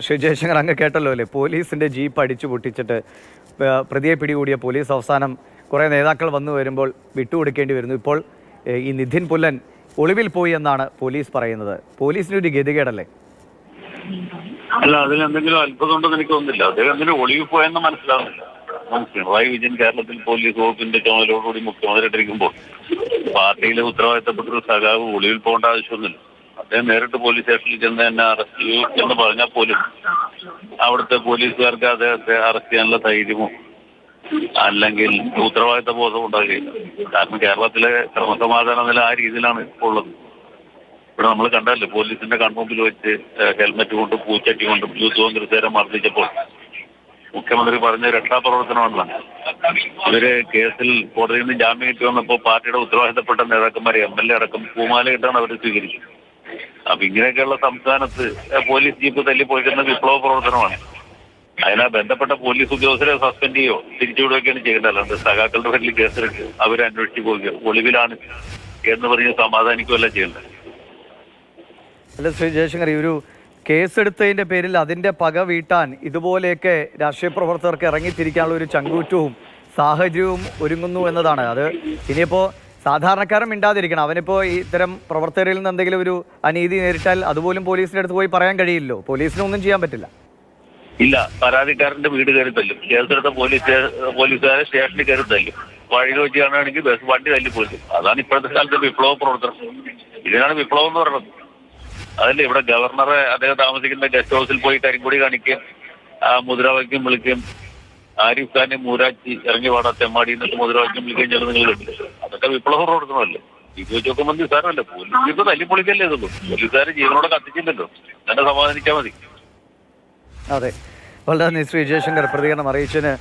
ശ്രീ ജയശങ്കർ, അങ്ങ് കേട്ടല്ലോ അല്ലേ? പോലീസിന്റെ ജീപ്പ് അടിച്ചു പൊട്ടിച്ചിട്ട് പ്രതിയെ പിടികൂടിയ പോലീസ് അവസാനം കുറേ നേതാക്കൾ വന്നു വരുമ്പോൾ വിട്ടുകൊടുക്കേണ്ടി വരുന്നു. ഇപ്പോൾ ഈ നിധിൻ പുല്ലൻ ഒളിവിൽ പോയി എന്നാണ് പോലീസ് പറയുന്നത്. പോലീസിനൊരു ഗതികേടല്ലേ? അല്ല, അതിലെന്തെങ്കിലും അത്ഭുതം ഉണ്ടെന്ന് എനിക്ക് തോന്നുന്നില്ല. അദ്ദേഹം എന്തിനും ഒളിവിൽ പോയെന്ന് മനസ്സിലാവുന്നില്ല. പിണറായി വിജയൻ കേരളത്തിൽ പോലീസ് വകുപ്പിന്റെ ചുമതലയോടുകൂടി മുഖ്യമന്ത്രിയായിട്ടിരിക്കുമ്പോൾ പാർട്ടിയിലെ ഉത്തരവാദിത്തപ്പെട്ട ഒരു സഖാവ് ഒളിവിൽ പോകേണ്ട ആവശ്യമൊന്നുമില്ല. അദ്ദേഹം നേരിട്ട് പോലീസ് സ്റ്റേഷനിൽ ചെന്ന് എന്നെ അറസ്റ്റ് ചെയ്യൂ എന്ന് പറഞ്ഞാൽ പോലും അവിടുത്തെ പോലീസുകാർക്ക് അദ്ദേഹത്തെ അറസ്റ്റ് ചെയ്യാനുള്ള ധൈര്യമോ അല്ലെങ്കിൽ ഉത്തരവാദിത്ത ബോധം ഉണ്ടാകുകയില്ല. കാരണം കേരളത്തിലെ ക്രമസമാധാന നില ആ രീതിയിലാണ് ഇപ്പോൾ ഉള്ളത്. ഇവിടെ നമ്മൾ കണ്ടല്ലേ, പോലീസിന്റെ കൺമുമ്പിൽ വെച്ച് ഹെൽമറ്റ് കൊണ്ടും പൂച്ചട്ടി കൊണ്ടും യൂത്ത് കോൺഗ്രസുകാരെ മർദ്ദിച്ചപ്പോൾ മുഖ്യമന്ത്രി പറഞ്ഞ രക്ഷാപ്രവർത്തനമാണല്ലോ. ഇവര് കേസിൽ കോടതിയിൽ നിന്ന് ജാമ്യം കിട്ടി വന്നപ്പോൾ പാർട്ടിയുടെ ഉത്തരവാദിത്തപ്പെട്ട നേതാക്കന്മാരെ MLA അടക്കം പൂമാലയിട്ടാണ് അവർ സ്വീകരിച്ചത്. അപ്പൊ ഇങ്ങനെയൊക്കെയുള്ള സംസ്ഥാനത്ത് പോലീസ് ജീപ്പ് തല്ലിപ്പോയിക്കുന്ന വിപ്ലവ പ്രവർത്തനമാണ്. അതിനാ ബന്ധപ്പെട്ട പോലീസ് ഉദ്യോഗസ്ഥരെ സസ്പെൻഡ് ചെയ്യോ തിരിച്ചുവിടുകയൊക്കെയാണ് ചെയ്യേണ്ടത്. അല്ലാണ്ട് സഖാക്കളുടെ പേരിൽ കേസെടുത്ത് അവരെ അന്വേഷിച്ച് പോവുക, ഒളിവിലാണ് എന്ന് പറഞ്ഞ് സമാധാനിക്കുകയല്ല ചെയ്യേണ്ടത്. അല്ല ശ്രീ ജയശങ്കർ, ഈ ഒരു കേസെടുത്തതിൻ്റെ പേരിൽ അതിൻ്റെ പക വീട്ടാൻ ഇതുപോലെയൊക്കെ രാഷ്ട്രീയ പ്രവർത്തകർക്ക് ഇറങ്ങിത്തിരിക്കാനുള്ള ഒരു ചങ്കൂറ്റവും സാഹചര്യവും ഒരുങ്ങുന്നു എന്നതാണ്. അത് ഇനിയിപ്പോൾ സാധാരണക്കാരൻ മിണ്ടാതിരിക്കണം. അവനിപ്പോൾ ഇത്തരം പ്രവർത്തകരിൽ നിന്ന് എന്തെങ്കിലും ഒരു അനീതി നേരിട്ടാൽ അതുപോലും പോലീസിൻ്റെ അടുത്ത് പോയി പറയാൻ കഴിയില്ലല്ലോ. പോലീസിനൊന്നും ചെയ്യാൻ പറ്റില്ല. ഇല്ല, പരാതിക്കാരന്റെ വീട് കയറി തല്ലും. കേസെടുത്ത പോലീസുകാരെ സ്റ്റേഷനിൽ കയറി തല്ലും. വഴിയിൽ വെച്ച് കാണുകയാണെങ്കിൽ വണ്ടി തല്ലിപ്പോലും. അതാണ് ഇപ്പോഴത്തെ കാലത്തെ വിപ്ലവ പ്രവർത്തനം. ഇതിനാണ് വിപ്ലവം എന്ന് പറയുന്നത്. അതല്ലേ ഇവിടെ ഗവർണറെ അദ്ദേഹം താമസിക്കുന്ന ഗസ്റ്റ് ഹൗസിൽ പോയി കരിങ്കൊടി കാണിക്കുകയും മുദ്രാവാക്യം വിളിക്കുകയും ആരിഫ് ഖാനെ മൂരാച്ചി ഇറങ്ങി പാടാ തെമ്മാടി എന്നിട്ട് മുദ്രാവാക്യം വിളിക്കുകയും ചെയ്യുന്നത് നിങ്ങളില്ലേ? അതൊക്കെ വിപ്ലവ പ്രവർത്തനമല്ലേ? ഇത് വെച്ചൊക്കെ നിസ്സാരമല്ലേ? പോലീസ് ഇപ്പൊ തല്ലിപ്പൊളിക്കല്ലേ ഇതുള്ളൂ. പോലീസുകാരെ ജീവനോടെ കത്തിച്ചില്ലല്ലോ. തന്നെ സമാധാനിച്ചാൽ മതി. അതെ, വളരെ നന്ദി ശ്രീ ജയശങ്കർ പ്രതികരണം അറിയിച്ചതിന്.